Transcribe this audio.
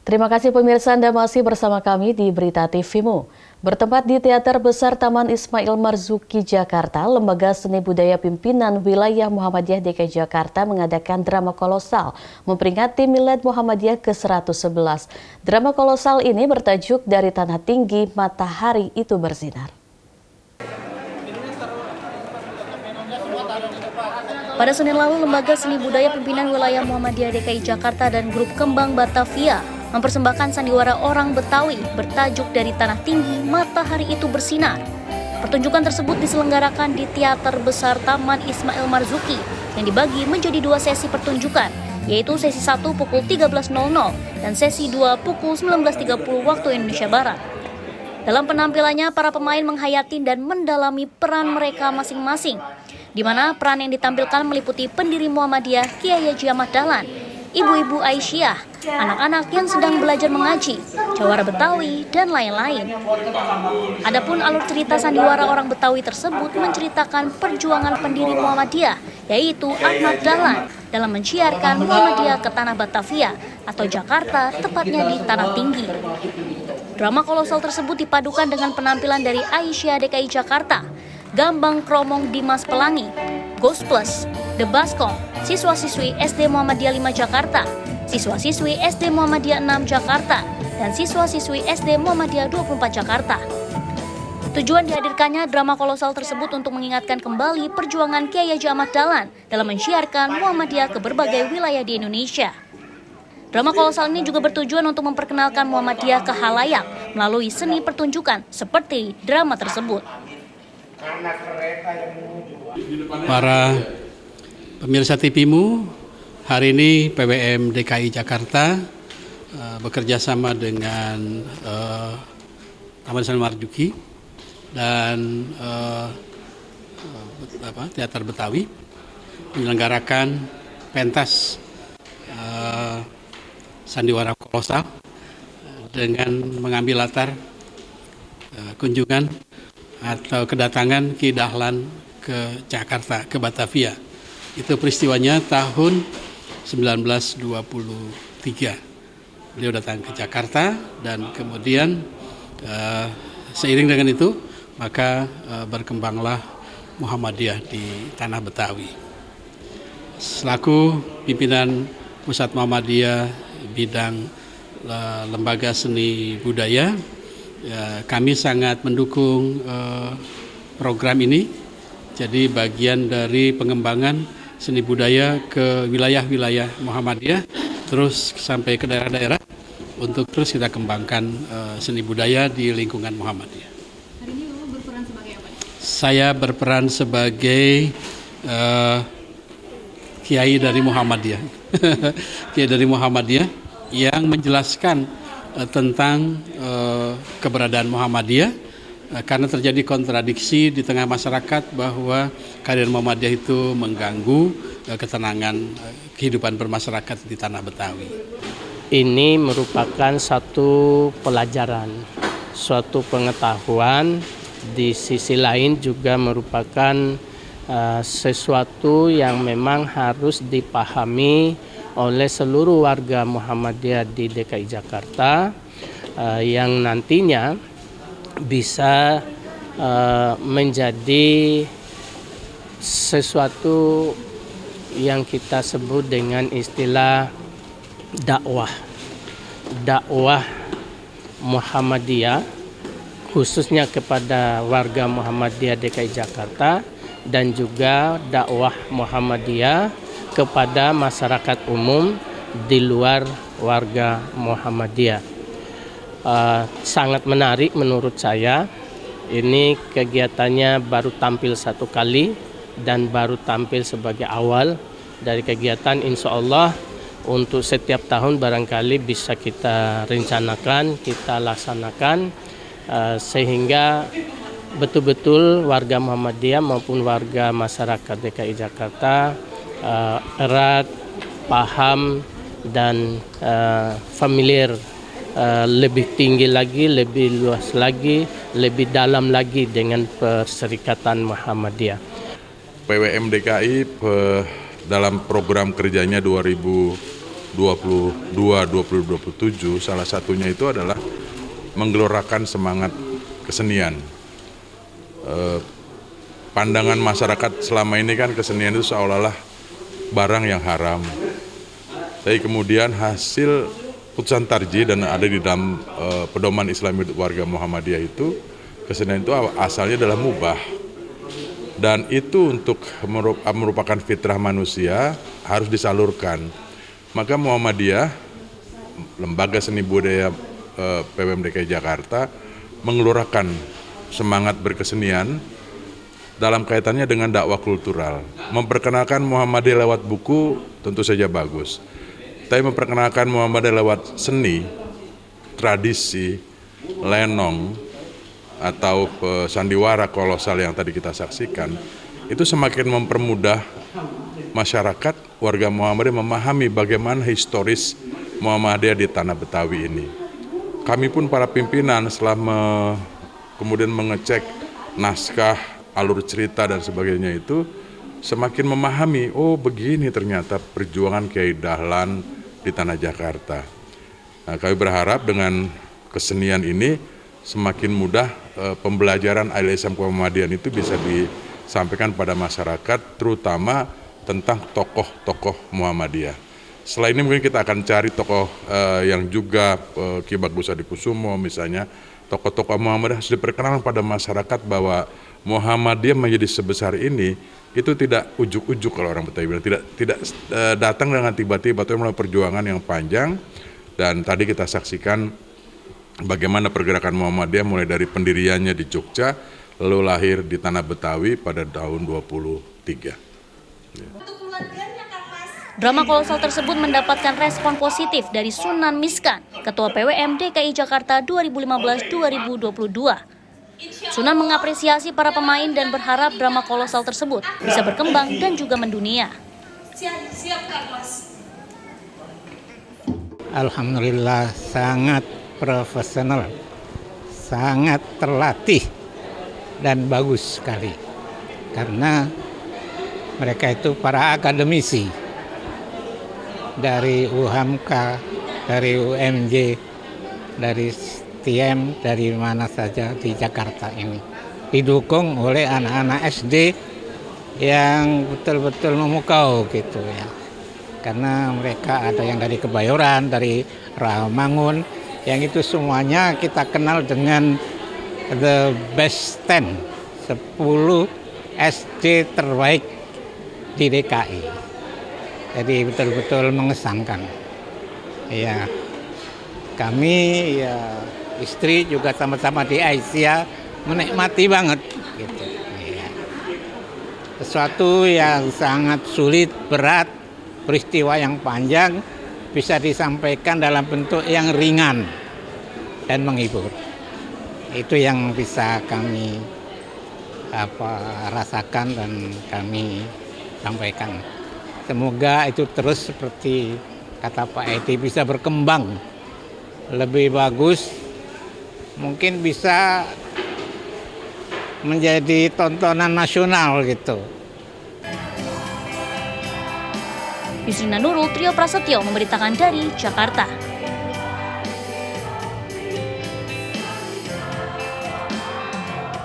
Terima kasih pemirsa, Anda masih bersama kami di Berita TV-mu. Bertempat di Teater Besar Taman Ismail Marzuki, Jakarta, Lembaga Seni Budaya Pimpinan Wilayah Muhammadiyah DKI Jakarta mengadakan drama kolosal memperingati Milad Muhammadiyah ke-111. Drama kolosal ini bertajuk Dari Tanah Tinggi Matahari Itu Bersinar. Pada Senin lalu, Lembaga Seni Budaya Pimpinan Wilayah Muhammadiyah DKI Jakarta dan Grup Kembang Batavia mempersembahkan sandiwara orang Betawi bertajuk Dari Tanah Tinggi Matahari Itu Bersinar. Pertunjukan tersebut diselenggarakan di Teater Besar Taman Ismail Marzuki yang dibagi menjadi dua sesi pertunjukan, yaitu sesi 1 pukul 13.00 dan sesi 2 pukul 19.30 waktu Indonesia Barat. Dalam penampilannya, para pemain menghayati dan mendalami peran mereka masing-masing, di mana peran yang ditampilkan meliputi pendiri Muhammadiyah Kiai Haji Ahmad Dahlan, ibu-ibu Aisyah, anak-anak yang sedang belajar mengaji, jawara Betawi, dan lain-lain. Adapun alur cerita sandiwara orang Betawi tersebut menceritakan perjuangan pendiri Muhammadiyah, yaitu Ahmad Dahlan, dalam menciarkan Muhammadiyah ke tanah Batavia atau Jakarta, tepatnya di Tanah Tinggi. Drama kolosal tersebut dipadukan dengan penampilan dari Aisyah DKI Jakarta, Gambang Kromong Dimas Pelangi, Ghost Plus, The Baskom, siswa-siswi SD Muhammadiyah 5 Jakarta, siswa-siswi SD Muhammadiyah 6 Jakarta, dan siswa-siswi SD Muhammadiyah 24 Jakarta. Tujuan dihadirkannya drama kolosal tersebut untuk mengingatkan kembali perjuangan Kiai Haji Ahmad Dahlan dalam mensiarkan Muhammadiyah ke berbagai wilayah di Indonesia. Drama kolosal ini juga bertujuan untuk memperkenalkan Muhammadiyah ke khalayak melalui seni pertunjukan seperti drama tersebut. Para pemirsa TV-mu, hari ini PWM DKI Jakarta bekerja sama dengan Taman Ismail Marzuki dan Teater Betawi menyelenggarakan pentas sandiwara kolosal dengan mengambil latar kunjungan atau kedatangan Ki Dahlan ke Jakarta, ke Batavia. Itu peristiwanya tahun 1923. Beliau datang ke Jakarta dan kemudian seiring dengan itu maka berkembanglah Muhammadiyah di tanah Betawi. Selaku pimpinan Pusat Muhammadiyah bidang Lembaga Seni Budaya, kami sangat mendukung program ini. Jadi bagian dari pengembangan seni budaya ke wilayah-wilayah Muhammadiyah, terus sampai ke daerah-daerah untuk terus kita kembangkan seni budaya di lingkungan Muhammadiyah. Hari ini Bapak berperan sebagai apa? Saya berperan sebagai Kiai dari Muhammadiyah, Kiai dari Muhammadiyah yang menjelaskan tentang keberadaan Muhammadiyah. Karena terjadi kontradiksi di tengah masyarakat bahwa kehadiran Muhammadiyah itu mengganggu ketenangan kehidupan bermasyarakat di tanah Betawi. Ini merupakan satu pelajaran, suatu pengetahuan, di sisi lain juga merupakan sesuatu yang memang harus dipahami oleh seluruh warga Muhammadiyah di DKI Jakarta yang nantinya bisa menjadi sesuatu yang kita sebut dengan istilah dakwah Muhammadiyah, khususnya kepada warga Muhammadiyah DKI Jakarta, dan juga dakwah Muhammadiyah kepada masyarakat umum di luar warga Muhammadiyah. Sangat menarik menurut saya. Ini kegiatannya baru tampil satu kali dan baru tampil sebagai awal dari kegiatan. Insya Allah untuk setiap tahun barangkali bisa kita rencanakan, kita laksanakan sehingga betul-betul warga Muhammadiyah maupun warga masyarakat DKI Jakarta erat, paham, dan familiar lebih tinggi lagi, lebih luas lagi, lebih dalam lagi dengan Perserikatan Muhammadiyah. PWM DKI dalam program kerjanya 2021 2022-2027, salah satunya itu adalah menggelorakan semangat kesenian. Pandangan masyarakat selama ini kan kesenian itu seolah-olah barang yang haram. Tapi kemudian hasil putusan tarjih dan ada di dalam pedoman Islam hidup warga Muhammadiyah itu, kesenian itu asalnya adalah mubah. Dan itu untuk merupakan fitrah manusia harus disalurkan. Maka Muhammadiyah, Lembaga Seni Budaya PWM DKI Jakarta, mengeluarkan semangat berkesenian dalam kaitannya dengan dakwah kultural. Memperkenalkan Muhammadiyah lewat buku tentu saja bagus. Tapi memperkenalkan Muhammadiyah lewat seni, tradisi, lenong, atau sandiwara kolosal yang tadi kita saksikan, itu semakin mempermudah masyarakat, warga Muhammadiyah memahami bagaimana historis Muhammadiyah di tanah Betawi ini. Kami pun para pimpinan setelah kemudian mengecek naskah, alur cerita dan sebagainya itu, semakin memahami, oh begini ternyata perjuangan Kiai Dahlan di tanah Jakarta. Nah, kami berharap dengan kesenian ini semakin mudah pembelajaran ILSM Muhammadiyah itu bisa disampaikan pada masyarakat, terutama tentang tokoh-tokoh Muhammadiyah. Selain ini mungkin kita akan cari tokoh yang juga Ki Bagus Adikusumo misalnya, tokoh-tokoh Muhammadiyah harus diperkenalkan pada masyarakat bahwa Muhammadiyah menjadi sebesar ini itu tidak ujuk-ujuk kalau orang Betawi bilang, tidak datang dengan tiba-tiba, tapi melalui perjuangan yang panjang. Dan tadi kita saksikan bagaimana pergerakan Muhammadiyah mulai dari pendiriannya di Jogja, lalu lahir di tanah Betawi pada tahun 23. Ya. Drama kolosal tersebut mendapatkan respon positif dari Sunan Miskan, Ketua PWM DKI Jakarta 2015-2022. Sunan mengapresiasi para pemain dan berharap drama kolosal tersebut bisa berkembang dan juga mendunia. Alhamdulillah sangat profesional, sangat terlatih dan bagus sekali. Karena mereka itu para akademisi dari UHAMK, dari UMJ, dari STIEM, dari mana saja di Jakarta ini. Didukung oleh anak-anak SD yang betul-betul memukau gitu ya. Karena mereka ada yang dari Kebayoran, dari Rawamangun, yang itu semuanya kita kenal dengan the best 10, 10 SD terbaik di DKI. Jadi betul-betul mengesankan. Ya, kami ya istri juga sama-sama di Aisyah menikmati banget gitu. Ya. Sesuatu yang sangat sulit, berat, peristiwa yang panjang bisa disampaikan dalam bentuk yang ringan dan menghibur. Itu yang bisa kami rasakan dan kami sampaikan. Semoga itu terus seperti kata Pak Edi bisa berkembang lebih bagus, mungkin bisa menjadi tontonan nasional gitu. Yusrina Nurul, Trio Prasetyo memberitakan dari Jakarta.